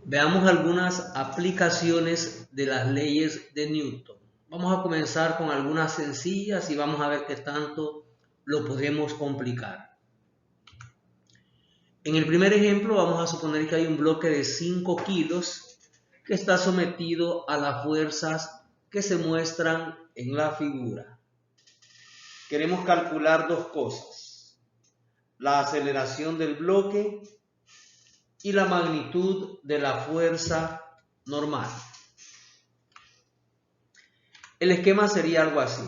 Veamos algunas aplicaciones de las leyes de Newton. Vamos a comenzar con algunas sencillas y vamos a ver qué tanto lo podemos complicar. En el primer ejemplo vamos a suponer que hay un bloque de 5 kilos que está sometido a las fuerzas que se muestran en la figura. Queremos calcular dos cosas: la aceleración del bloque y la magnitud de la fuerza normal. El esquema sería algo así.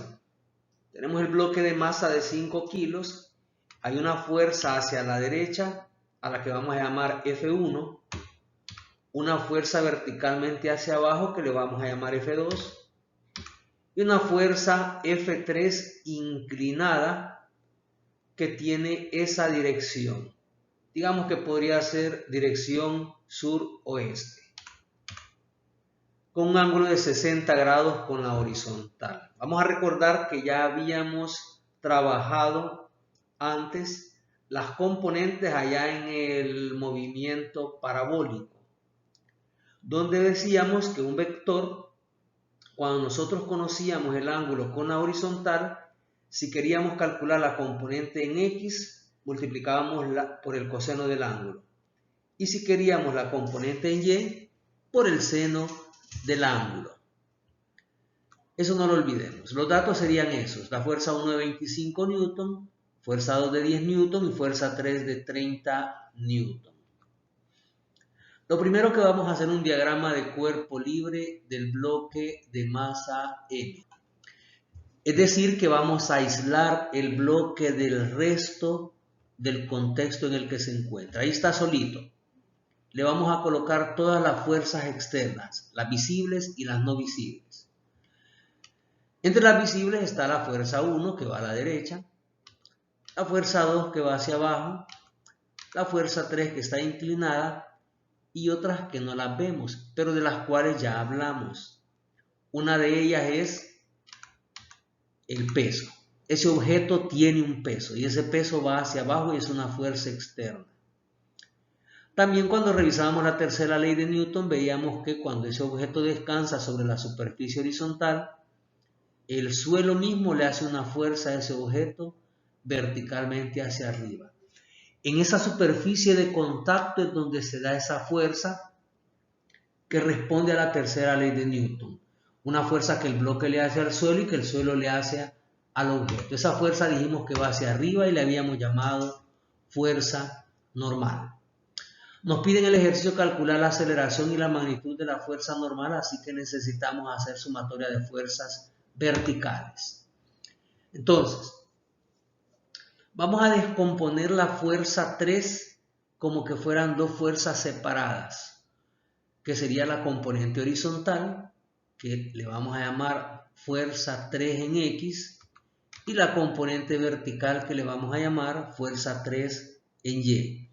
Tenemos el bloque de masa de 5 kilos, hay una fuerza hacia la derecha a la que vamos a llamar F1, una fuerza verticalmente hacia abajo que le vamos a llamar F2 y una fuerza F3 inclinada que tiene esa dirección. Digamos que podría ser dirección sur-oeste, con un ángulo de 60 grados con la horizontal. Vamos a recordar que ya habíamos trabajado antes las componentes allá en el movimiento parabólico, donde decíamos que un vector, cuando nosotros conocíamos el ángulo con la horizontal, si queríamos calcular la componente en X, multiplicábamos por el coseno del ángulo. Y si queríamos la componente en Y, por el seno del ángulo. Eso no lo olvidemos. Los datos serían esos: la fuerza 1 de 25 newton, fuerza 2 de 10 newton y fuerza 3 de 30 newton. Lo primero que vamos a hacer es un diagrama de cuerpo libre del bloque de masa M. Es decir, que vamos a aislar el bloque del resto del contexto en el que se encuentra. Ahí está solito. Le vamos a colocar todas las fuerzas externas, las visibles y las no visibles. Entre las visibles está la fuerza 1 que va a la derecha, la fuerza 2 que va hacia abajo, la fuerza 3 que está inclinada y otras que no las vemos, pero de las cuales ya hablamos. Una de ellas es el peso. Ese objeto tiene un peso y ese peso va hacia abajo y es una fuerza externa. También cuando revisábamos la tercera ley de Newton veíamos que cuando ese objeto descansa sobre la superficie horizontal, el suelo mismo le hace una fuerza a ese objeto verticalmente hacia arriba. En esa superficie de contacto es donde se da esa fuerza que responde a la tercera ley de Newton. Una fuerza que el bloque le hace al suelo y que el suelo le hace al objeto. Esa fuerza dijimos que va hacia arriba y le habíamos llamado fuerza normal. Nos piden el ejercicio calcular la aceleración y la magnitud de la fuerza normal, así que necesitamos hacer sumatoria de fuerzas verticales. Entonces, vamos a descomponer la fuerza 3 como que fueran dos fuerzas separadas, que sería la componente horizontal, que le vamos a llamar fuerza 3 en X, y la componente vertical que le vamos a llamar fuerza 3 en Y.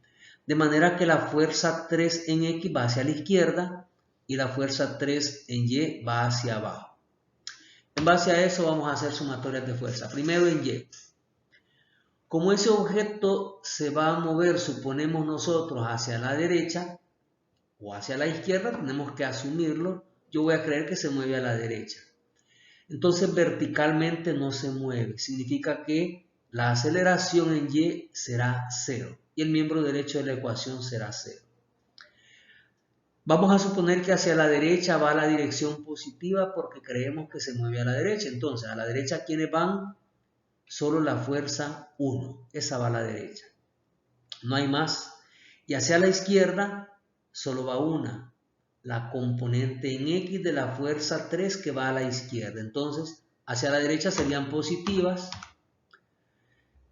De manera que la fuerza 3 en X va hacia la izquierda y la fuerza 3 en Y va hacia abajo. En base a eso vamos a hacer sumatorias de fuerza. Primero en Y. Como ese objeto se va a mover, suponemos nosotros, hacia la derecha o hacia la izquierda, tenemos que asumirlo. Yo voy a creer que se mueve a la derecha. Entonces verticalmente no se mueve. Significa que la aceleración en Y será 0 y el miembro derecho de la ecuación será 0. Vamos a suponer que hacia la derecha va la dirección positiva porque creemos que se mueve a la derecha. Entonces, a la derecha, ¿quiénes van? Solo la fuerza 1. Esa va a la derecha. No hay más. Y hacia la izquierda, solo va una. La componente en X de la fuerza 3 que va a la izquierda. Entonces, hacia la derecha serían positivas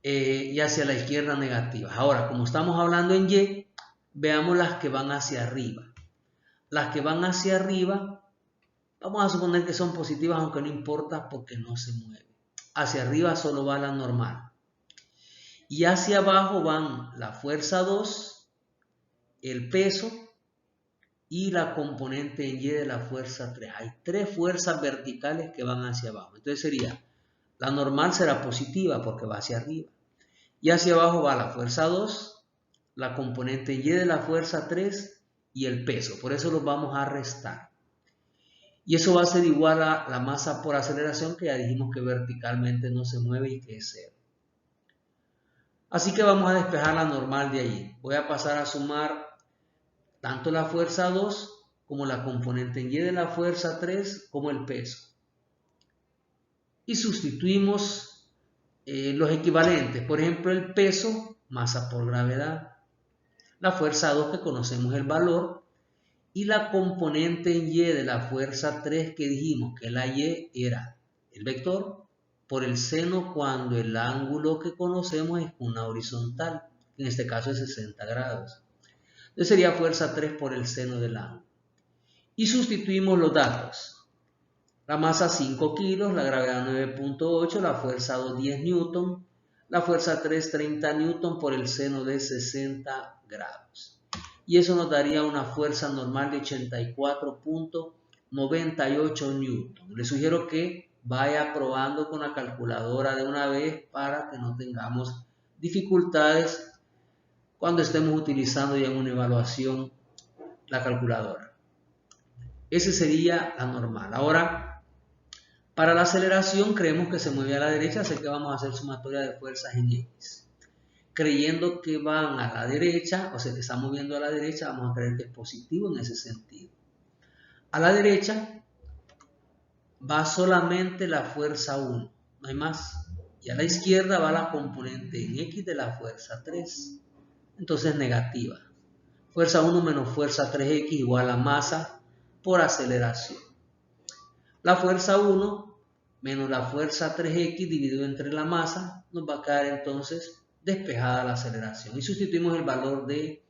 y hacia la izquierda negativas. Ahora, como estamos hablando en Y, veamos las que van hacia arriba. Las que van hacia arriba, vamos a suponer que son positivas, aunque no importa porque no se mueve. Hacia arriba solo va la normal. Y hacia abajo van la fuerza 2, el peso y la componente en Y de la fuerza 3. Hay 3 fuerzas verticales que van hacia abajo. Entonces sería, la normal será positiva porque va hacia arriba. Y hacia abajo va la fuerza 2, la componente en Y de la fuerza 3 y el peso. Por eso los vamos a restar. Y eso va a ser igual a la masa por aceleración, que ya dijimos que verticalmente no se mueve y que es 0. Así que vamos a despejar la normal de ahí. Voy a pasar a sumar tanto la fuerza 2 como la componente en Y de la fuerza 3 como el peso. Y sustituimos los equivalentes. Por ejemplo, el peso, masa por gravedad. La fuerza 2, que conocemos el valor. Y la componente en Y de la fuerza 3, que dijimos que la Y era el vector por el seno cuando el ángulo que conocemos es una horizontal. En este caso es 60 grados. Entonces sería fuerza 3 por el seno del ángulo. Y sustituimos los datos. La masa 5 kilos, la gravedad 9.8, la fuerza 2 10 newton, la fuerza 3 30 newton por el seno de 60 grados. Y eso nos daría una fuerza normal de 84.98 newton. Les sugiero que vaya probando con la calculadora de una vez para que no tengamos dificultades cuando estemos utilizando ya en una evaluación la calculadora. Ese sería la normal. Ahora, para la aceleración creemos que se mueve a la derecha, así que vamos a hacer sumatoria de fuerzas en X. Creyendo que van a la derecha, o sea que están moviendo a la derecha, vamos a creer que es positivo en ese sentido. A la derecha va solamente la fuerza 1, no hay más. Y a la izquierda va la componente en X de la fuerza 3. Entonces negativa. Fuerza 1 menos fuerza 3X igual a masa por aceleración. La fuerza 1 menos la fuerza 3X dividido entre la masa nos va a quedar entonces despejada la aceleración. Y sustituimos el valor de,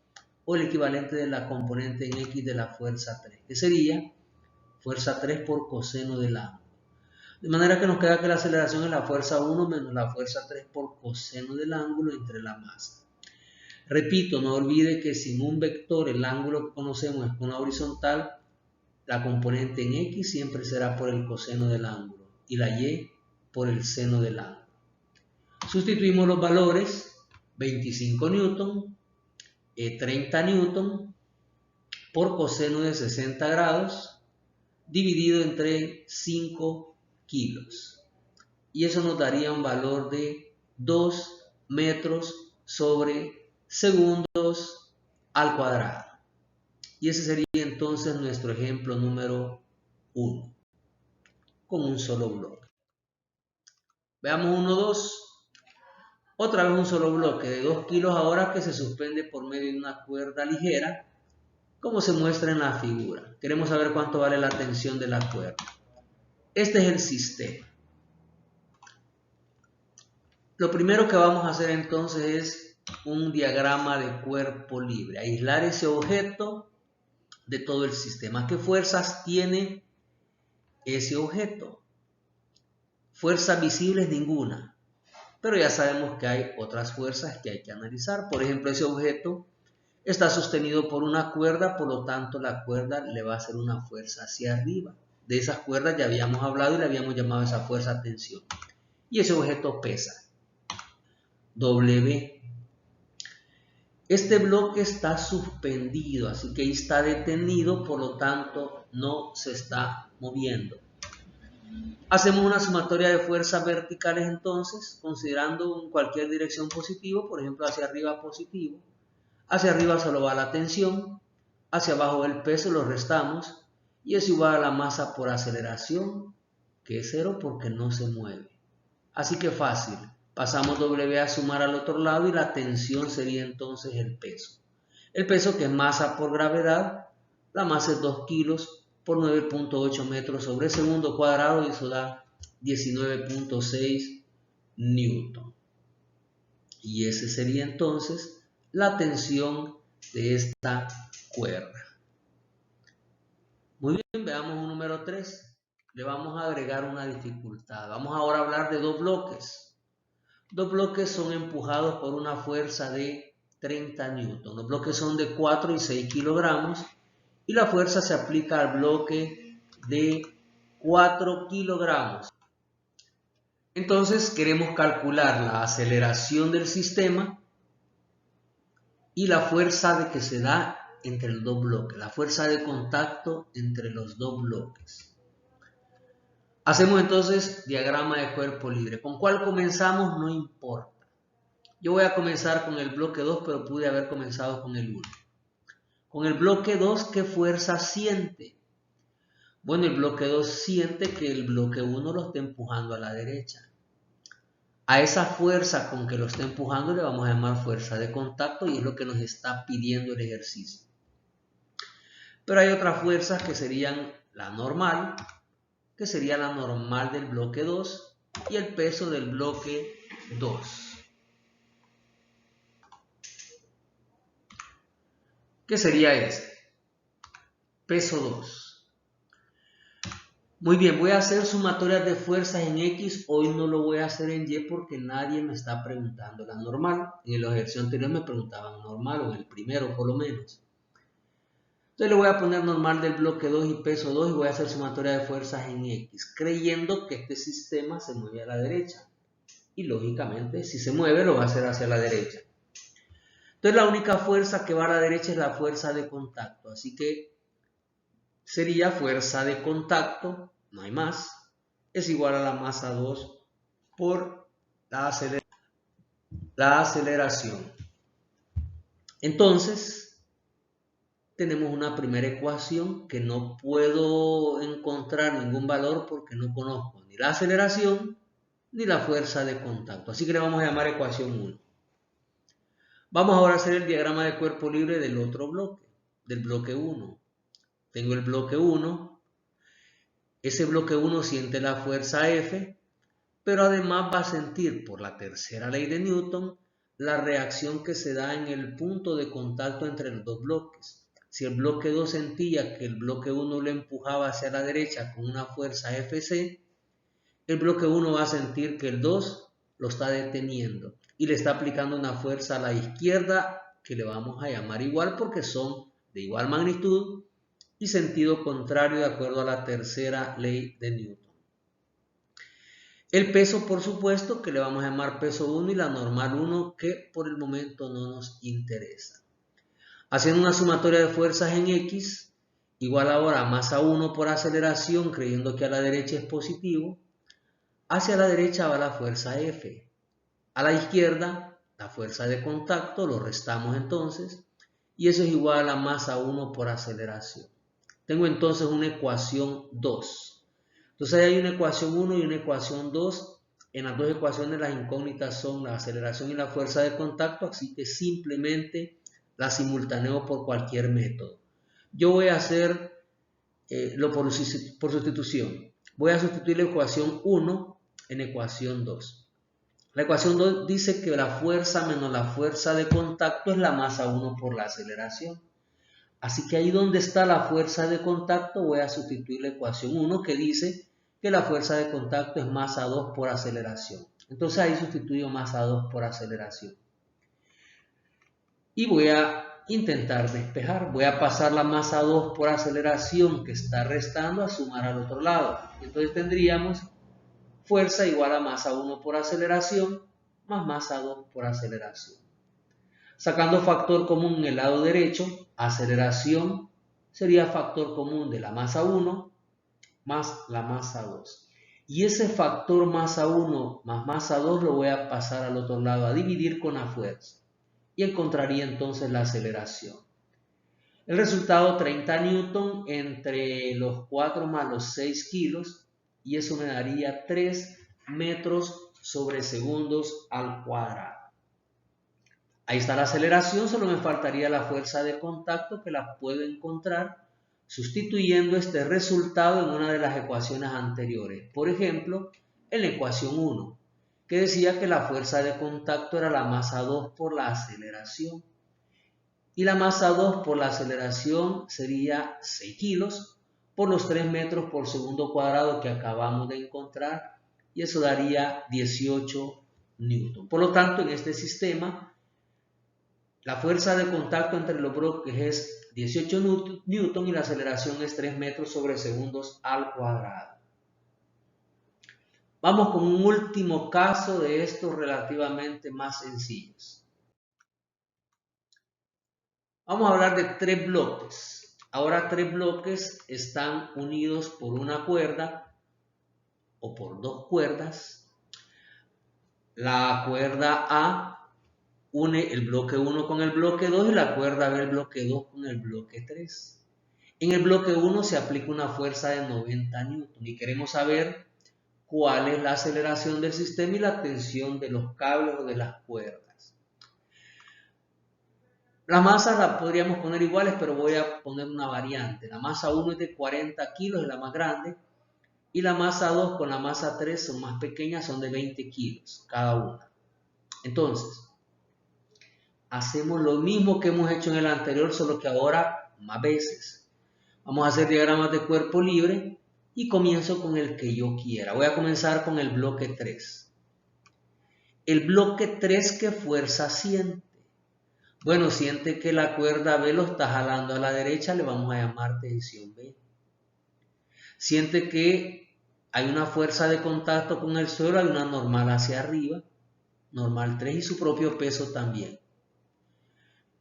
o el equivalente de la componente en X de la fuerza 3, que sería fuerza 3 por coseno del ángulo. De manera que nos queda que la aceleración es la fuerza 1 menos la fuerza 3 por coseno del ángulo entre la masa. Repito, no olvide que sin un vector el ángulo que conocemos es una horizontal, la componente en X siempre será por el coseno del ángulo y la Y por el seno del ángulo. Sustituimos los valores, 25 newton, 30 newton por coseno de 60 grados dividido entre 5 kilos. Y eso nos daría un valor de 2 metros sobre segundos al cuadrado. Y ese sería entonces nuestro ejemplo número 1, con un solo bloque. Veamos 1, 2. Otra vez un solo bloque de 2 kilos ahora que se suspende por medio de una cuerda ligera, como se muestra en la figura. Queremos saber cuánto vale la tensión de la cuerda. Este es el sistema. Lo primero que vamos a hacer entonces es un diagrama de cuerpo libre. Aislar ese objeto de todo el sistema. ¿Qué fuerzas tiene ese objeto? Fuerzas visibles ninguna. Pero ya sabemos que hay otras fuerzas que hay que analizar. Por ejemplo, ese objeto está sostenido por una cuerda, por lo tanto la cuerda le va a hacer una fuerza hacia arriba. De esas cuerdas ya habíamos hablado y le habíamos llamado a esa fuerza tensión. Y ese objeto pesa W. Este bloque está suspendido, así que ahí está detenido, por lo tanto no se está moviendo. Hacemos una sumatoria de fuerzas verticales entonces, considerando en cualquier dirección positivo, por ejemplo hacia arriba positivo. Hacia arriba solo va la tensión, hacia abajo el peso, lo restamos, y es igual a la masa por aceleración, que es 0 porque no se mueve. Así que fácil, pasamos W a sumar al otro lado y la tensión sería entonces el peso. El peso, que es masa por gravedad, la masa es 2 kilos por 9.8 metros sobre segundo cuadrado, y eso da 19.6 newton. Y ese sería entonces la tensión de esta cuerda. Muy bien, veamos un número 3. Le vamos a agregar una dificultad. Vamos ahora a hablar de dos bloques. Dos bloques son empujados por una fuerza de 30 newton. Los bloques son de 4 y 6 kilogramos y la fuerza se aplica al bloque de 4 kilogramos. Entonces queremos calcular la aceleración del sistema y la fuerza de que se da entre los dos bloques, la fuerza de contacto entre los dos bloques. Hacemos entonces diagrama de cuerpo libre. ¿Con cuál comenzamos? No importa. Yo voy a comenzar con el bloque 2, pero pude haber comenzado con el 1. Con el bloque 2, ¿qué fuerza siente? Bueno, el bloque 2 siente que el bloque 1 lo está empujando a la derecha. A esa fuerza con que lo está empujando le vamos a llamar fuerza de contacto y es lo que nos está pidiendo el ejercicio. Pero hay otras fuerzas que serían la normal, que sería la normal del bloque 2 y el peso del bloque 2. ¿Qué sería ese? Peso 2. Muy bien, voy a hacer sumatorias de fuerzas en X. Hoy no lo voy a hacer en Y porque nadie me está preguntando la normal. En el ejercicio anterior me preguntaban normal, o en el primero por lo menos. Entonces le voy a poner normal del bloque 2 y peso 2 y voy a hacer sumatoria de fuerzas en X, creyendo que este sistema se mueve a la derecha. Y lógicamente, si se mueve, lo va a hacer hacia la derecha. Entonces la única fuerza que va a la derecha es la fuerza de contacto. Así que sería fuerza de contacto, no hay más, es igual a la masa 2 por la aceleración. Entonces, tenemos una primera ecuación que no puedo encontrar ningún valor porque no conozco ni la aceleración ni la fuerza de contacto. Así que le vamos a llamar ecuación 1. Vamos ahora a hacer el diagrama de cuerpo libre del otro bloque, del bloque 1. Tengo el bloque 1. Ese bloque 1 siente la fuerza F, pero además va a sentir, por la tercera ley de Newton, la reacción que se da en el punto de contacto entre los dos bloques. Si el bloque 2 sentía que el bloque 1 lo empujaba hacia la derecha con una fuerza Fc, el bloque 1 va a sentir que el 2 lo está deteniendo y le está aplicando una fuerza a la izquierda que le vamos a llamar igual porque son de igual magnitud y sentido contrario de acuerdo a la tercera ley de Newton. El peso, por supuesto, que le vamos a llamar peso 1 y la normal 1 que por el momento no nos interesa. Haciendo una sumatoria de fuerzas en X, igual ahora a masa 1 por aceleración, creyendo que a la derecha es positivo, hacia la derecha va la fuerza F. A la izquierda, la fuerza de contacto, lo restamos entonces, y eso es igual a masa 1 por aceleración. Tengo entonces una ecuación 2. Entonces hay una ecuación 1 y una ecuación 2. En las dos ecuaciones las incógnitas son la aceleración y la fuerza de contacto, así que simplemente las simultaneo por cualquier método. Yo voy a hacer por sustitución. Voy a sustituir la ecuación 1 en ecuación 2. La ecuación 2 dice que la fuerza menos la fuerza de contacto es la masa 1 por la aceleración. Así que ahí donde está la fuerza de contacto voy a sustituir la ecuación 1 que dice que la fuerza de contacto es masa 2 por aceleración. Entonces ahí sustituyo masa 2 por aceleración. Y voy a intentar despejar. Voy a pasar la masa 2 por aceleración que está restando a sumar al otro lado. Entonces tendríamos fuerza igual a masa 1 por aceleración más masa 2 por aceleración. Sacando factor común en el lado derecho, aceleración sería factor común de la masa 1 más la masa 2. Y ese factor masa 1 más masa 2 lo voy a pasar al otro lado, a dividir con la fuerza. Y encontraría entonces la aceleración. El resultado 30 newton entre los 4 más los 6 kilos. Y eso me daría 3 metros sobre segundos al cuadrado. Ahí está la aceleración, solo me faltaría la fuerza de contacto que la puedo encontrar sustituyendo este resultado en una de las ecuaciones anteriores. Por ejemplo, en la ecuación 1, que decía que la fuerza de contacto era la masa 2 por la aceleración. Y la masa 2 por la aceleración sería 6 kilos por los 3 metros por segundo cuadrado que acabamos de encontrar. Y eso daría 18 newton. Por lo tanto, en este sistema, la fuerza de contacto entre los bloques es 18 newton y la aceleración es 3 metros sobre segundos al cuadrado. Vamos con un último caso de estos relativamente más sencillos. Vamos a hablar de 3 bloques. Ahora 3 bloques están unidos por una cuerda o por 2 cuerdas. La cuerda A une el bloque 1 con el bloque 2 y la cuerda B el bloque 2 con el bloque 3. En el bloque 1 se aplica una fuerza de 90 newton y queremos saber cuál es la aceleración del sistema y la tensión de los cables o de las cuerdas. Las masas las podríamos poner iguales, pero voy a poner una variante. La masa 1 es de 40 kilos, es la más grande, y la masa 2 con la masa 3 son más pequeñas, son de 20 kilos cada una. Entonces, hacemos lo mismo que hemos hecho en el anterior, solo que ahora más veces. Vamos a hacer diagramas de cuerpo libre y comienzo con el que yo quiera. Voy a comenzar con el bloque 3. El bloque 3, ¿qué fuerza siente? Bueno, siente que la cuerda B lo está jalando a la derecha, le vamos a llamar tensión B. Siente que hay una fuerza de contacto con el suelo, hay una normal hacia arriba, normal 3 y su propio peso también.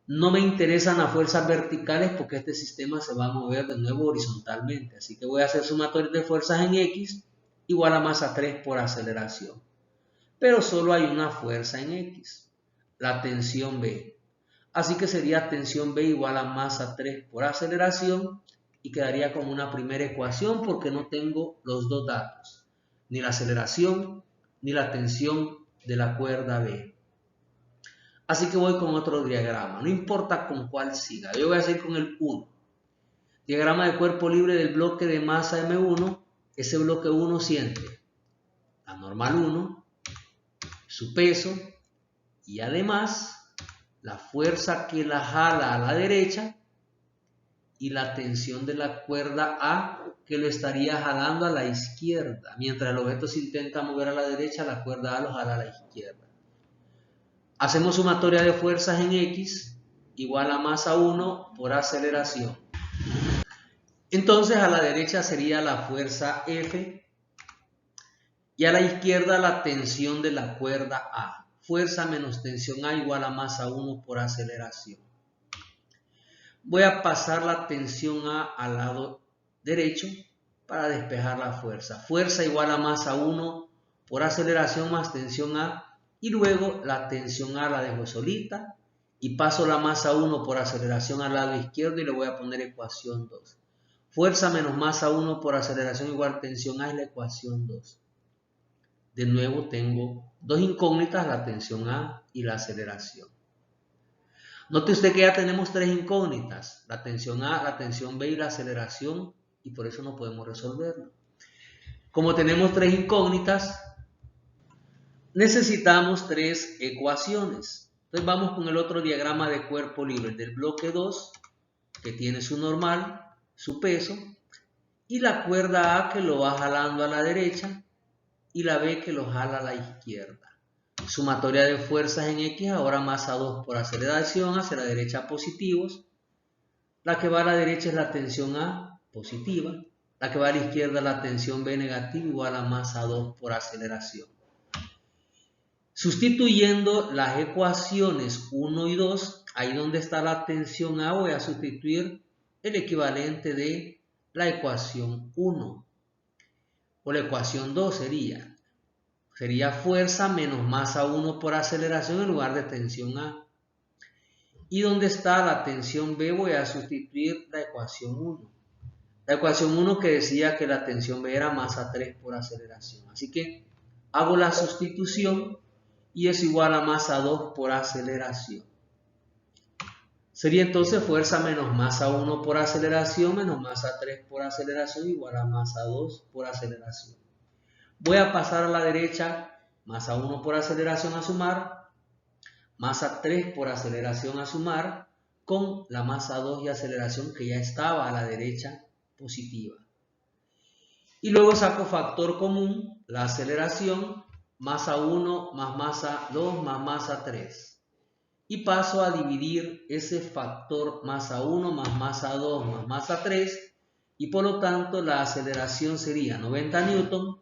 No me interesan las fuerzas verticales porque este sistema se va a mover de nuevo horizontalmente. Así que voy a hacer sumatorio de fuerzas en X igual a masa 3 por aceleración. Pero solo hay una fuerza en X, la tensión B. Así que sería tensión B igual a masa 3 por aceleración y quedaría con una primera ecuación porque no tengo los dos datos, ni la aceleración ni la tensión de la cuerda B. Así que voy con otro diagrama, no importa con cuál siga, yo voy a seguir con el 1. Diagrama de cuerpo libre del bloque de masa M1, ese bloque 1 siente la normal 1, su peso y además la fuerza que la jala a la derecha y la tensión de la cuerda A que lo estaría jalando a la izquierda. Mientras el objeto se intenta mover a la derecha, la cuerda A lo jala a la izquierda. Hacemos sumatoria de fuerzas en X igual a masa 1 por aceleración. Entonces a la derecha sería la fuerza F y a la izquierda la tensión de la cuerda A. Fuerza menos tensión A igual a masa 1 por aceleración. Voy a pasar la tensión A al lado derecho para despejar la fuerza. Fuerza igual a masa 1 por aceleración más tensión A. Y luego la tensión A la dejo solita y paso la masa 1 por aceleración al lado izquierdo y le voy a poner ecuación 2. Fuerza menos masa 1 por aceleración igual tensión A es la ecuación 2. De nuevo tengo dos incógnitas, la tensión A y la aceleración. Note usted que ya tenemos tres incógnitas, la tensión A, la tensión B y la aceleración, y por eso no podemos resolverlo. Como tenemos tres incógnitas, necesitamos tres ecuaciones. Entonces vamos con el otro diagrama de cuerpo libre del bloque 2, que tiene su normal, su peso, y la cuerda A que lo va jalando a la derecha, y la B que lo jala a la izquierda. Sumatoria de fuerzas en X, ahora masa 2 por aceleración, hacia la derecha positivos. La que va a la derecha es la tensión A positiva, la que va a la izquierda la tensión B negativa igual a masa 2 por aceleración. Sustituyendo las ecuaciones 1 y 2, ahí donde está la tensión A voy a sustituir el equivalente de la ecuación 1. O la ecuación 2 sería fuerza menos masa 1 por aceleración en lugar de tensión A. Y donde está la tensión B voy a sustituir la ecuación 1. La ecuación 1 que decía que la tensión B era masa 3 por aceleración. Así que hago la sustitución y es igual a masa 2 por aceleración. Sería entonces fuerza menos masa 1 por aceleración menos masa 3 por aceleración igual a masa 2 por aceleración. Voy a pasar a la derecha masa 1 por aceleración a sumar, masa 3 por aceleración a sumar, con la masa 2 y aceleración que ya estaba a la derecha positiva. Y luego saco factor común, la aceleración, masa 1 más masa 2 más masa 3. Y paso a dividir ese factor masa 1 más masa 2 más masa 3. Y por lo tanto la aceleración sería 90 newton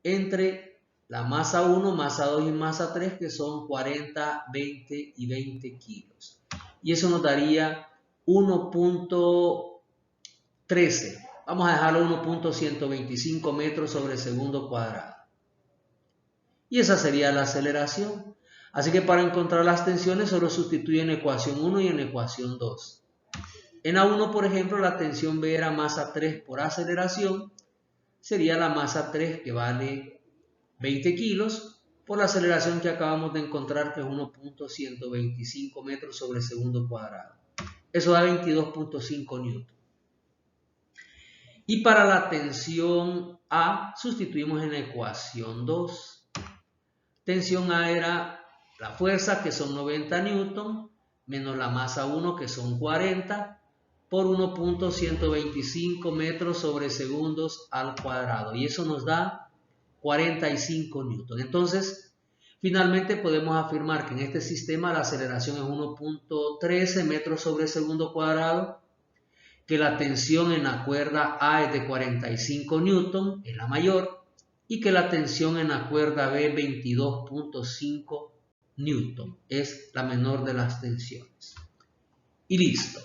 entre la masa 1, masa 2 y masa 3, que son 40, 20 y 20 kilos. y eso nos daría 1.13. Vamos a dejarlo 1.125 metros sobre segundo cuadrado. Y esa sería la aceleración. Así que para encontrar las tensiones solo sustituye en ecuación 1 y en ecuación 2. En A1, por ejemplo, la tensión B era masa 3 por aceleración. Sería la masa 3 que vale 20 kilos por la aceleración que acabamos de encontrar, que es 1.125 metros sobre segundo cuadrado. Eso da 22.5 newton. Y para la tensión A sustituimos en la ecuación 2. Tensión A era la fuerza, que son 90 newton, menos la masa 1, que son 40, por 1.125 metros sobre segundos al cuadrado. Y eso nos da 45 newton. Entonces, finalmente podemos afirmar que en este sistema la aceleración es 1.13 metros sobre segundo cuadrado, que la tensión en la cuerda A es de 45 newton, es la mayor, y que la tensión en la cuerda B 22.5 newton, es la menor de las tensiones. Y listo.